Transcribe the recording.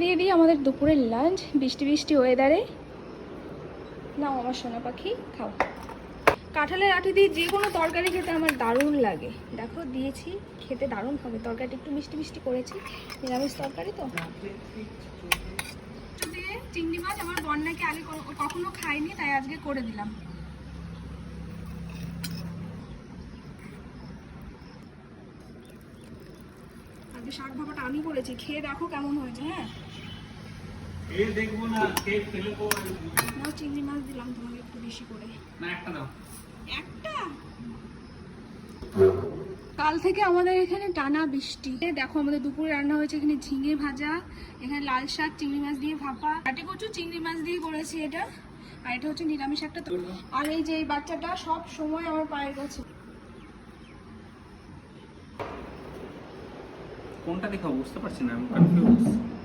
দিয়ে দিই আমাদের দুপুরের লাঞ্চ বৃষ্টি বৃষ্টি ওয়েদারে। নাও আমার সোনা পাখি খাও। কাঁঠালের আঠি দিয়ে যে কোনো তরকারি খেতে আমার দারুণ লাগে। দেখো দিয়েছি, খেতে দারুণ হবে। তরকারিটা একটু মিষ্টি মিষ্টি করেছি, নিরামিষ তরকারি তো। দিয়ে চিংড়ি মাছ আমার বন্যাকে আগে কখনো খাইনি, তাই আজকে করে দিলাম। আজকে শাক ভাপাটা আমি করেছি, খেয়ে দেখো কেমন হয়েছে। হ্যাঁ দেখবো না, নাও চিংড়ি মাছ দিলাম তোমাকে একটু বেশি করে। না একটা দাও। একটা? কাল থেকে আমাদের এখানে টানা বৃষ্টি। দেখো আমাদের দুপুরে রান্না হয়েছে এখানে ঝিঙে ভাজা, এখানে লাল শাক চিংড়ি মাছ দিয়ে ভাপা, কাটি কচু চিংড়ি মাছ দিয়ে করেছি এটা, আর এটা হচ্ছে নিরামিষ একটা। আর এই যে এই বাচ্চাটা সব সময় আমার পায়ের কাছে। কোনটা দেখাবো বুঝতে পারছি না, আমি কনফিউজ।